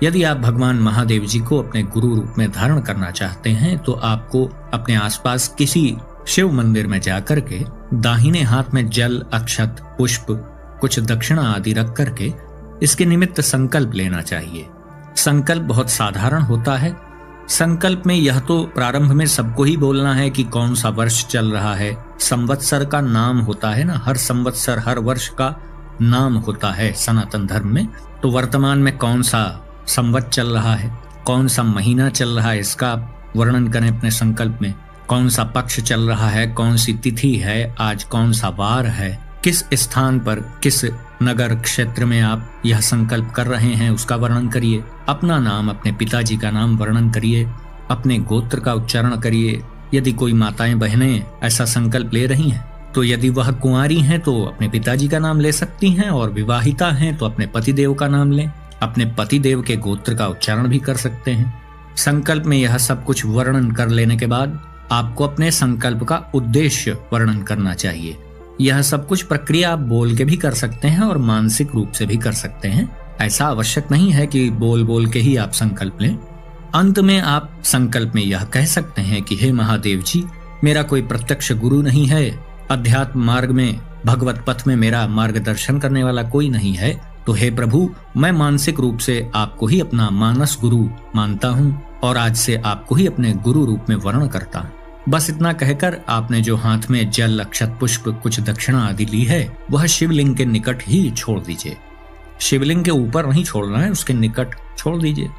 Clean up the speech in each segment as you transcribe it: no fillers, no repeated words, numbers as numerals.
यदि आप भगवान महादेव जी को अपने गुरु रूप में धारण करना चाहते हैं तो आपको अपने आसपास किसी शिव मंदिर में जाकर के दाहिने हाथ में जल, अक्षत, पुष्प, कुछ दक्षिणा आदि रख करके इसके निमित्त संकल्प लेना चाहिए। संकल्प बहुत साधारण होता है। संकल्प में यह तो प्रारंभ में सबको ही बोलना है कि कौन सा वर्ष चल रहा है। संवत्सर का नाम होता है ना, हर संवत्सर, हर वर्ष का नाम होता है सनातन धर्म में। तो वर्तमान में कौन सा संवत चल रहा है, कौन सा महीना चल रहा है, इसका वर्णन करें अपने संकल्प में। कौन सा पक्ष चल रहा है, कौन सी तिथि है, आज कौन सा वार है, किस स्थान पर, किस नगर क्षेत्र में आप यह संकल्प कर रहे हैं उसका वर्णन करिए। अपना नाम, अपने पिताजी का नाम वर्णन करिए, अपने गोत्र का उच्चारण करिए। यदि कोई माताएं बहनें ऐसा संकल्प ले रही हैं तो यदि वह कुंवारी हैं तो अपने पिताजी का नाम ले सकती हैं, और विवाहिता हैं तो अपने पतिदेव का नाम लें। अपने पतिदेव के गोत्र का उच्चारण भी कर सकते हैं। संकल्प में यह सब कुछ वर्णन कर लेने के बाद आपको अपने संकल्प का उद्देश्य वर्णन करना चाहिए। यह सब कुछ प्रक्रिया आप बोल के भी कर सकते हैं और मानसिक रूप से भी कर सकते हैं। ऐसा आवश्यक नहीं है कि बोल बोल के ही आप संकल्प लें। अंत में आप संकल्प में यह कह सकते हैं कि हे महादेव जी, मेरा कोई प्रत्यक्ष गुरु नहीं है, अध्यात्म मार्ग में, भगवत पथ में मेरा मार्गदर्शन करने वाला कोई नहीं है, तो हे प्रभु, मैं मानसिक रूप से आपको ही अपना मानस गुरु मानता हूँ और आज से आपको ही अपने गुरु रूप में वर्ण करता हूँ। बस इतना कहकर आपने जो हाथ में जल, अक्षत, पुष्प, कुछ दक्षिणा आदि ली है वह शिवलिंग के निकट ही छोड़ दीजिए। शिवलिंग के ऊपर नहीं छोड़ना है, उसके निकट छोड़ दीजिए।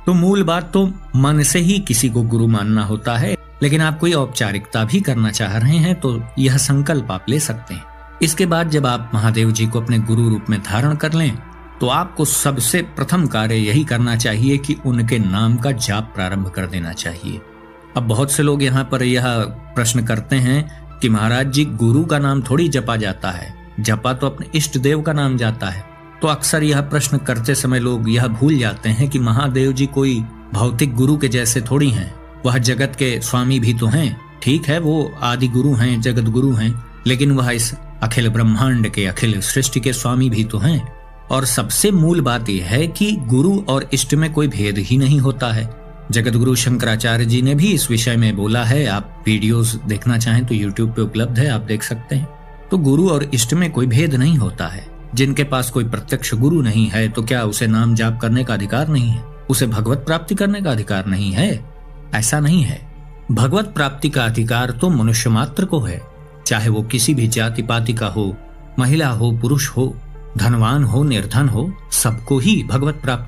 तो मूल बात तो मन से ही किसी को गुरु मानना होता है, लेकिन आप कोई औपचारिकता भी करना चाह रहे हैं तो यह संकल्प आप ले सकते हैं। इसके बाद जब आप महादेव जी को अपने गुरु रूप में धारण कर लें तो आपको सबसे प्रथम कार्य यही करना चाहिए कि उनके नाम का जाप प्रारंभ कर देना चाहिए। अब बहुत से लोग यहाँ पर यह प्रश्न करते हैं कि महाराज जी, गुरु का नाम थोड़ी जपा जाता है, जपा तो अपने इष्ट देव का नाम जाता है। तो अक्सर यह प्रश्न करते समय लोग यह भूल जाते हैं कि महादेव जी कोई भौतिक गुरु के जैसे थोड़ी हैं। वह जगत के स्वामी भी तो हैं। ठीक है, वो आदि गुरु हैं, जगत गुरु हैं, लेकिन वह इस अखिल ब्रह्मांड के, अखिल सृष्टि के स्वामी भी तो हैं। और सबसे मूल बात यह है कि गुरु और इष्ट में कोई भेद ही नहीं होता है। जगत गुरु शंकराचार्य जी ने भी इस विषय में बोला है। आप वीडियोस देखना चाहें तो यूट्यूब पे उपलब्ध है, आप देख सकते हैं। तो गुरु और इष्ट में कोई भेद नहीं होता है। जिनके पास कोई प्रत्यक्ष गुरु नहीं है तो क्या उसे नाम जाप करने का अधिकार नहीं है, उसे भगवत प्राप्ति करने का अधिकार नहीं है? ऐसा नहीं है। भगवत प्राप्ति का अधिकार तो मनुष्य मात्र को है, चाहे वो किसी भी जाति पाति का हो, महिला हो, पुरुष हो, धनवान हो, निर्धन हो, सबको ही भगवत प्राप्ति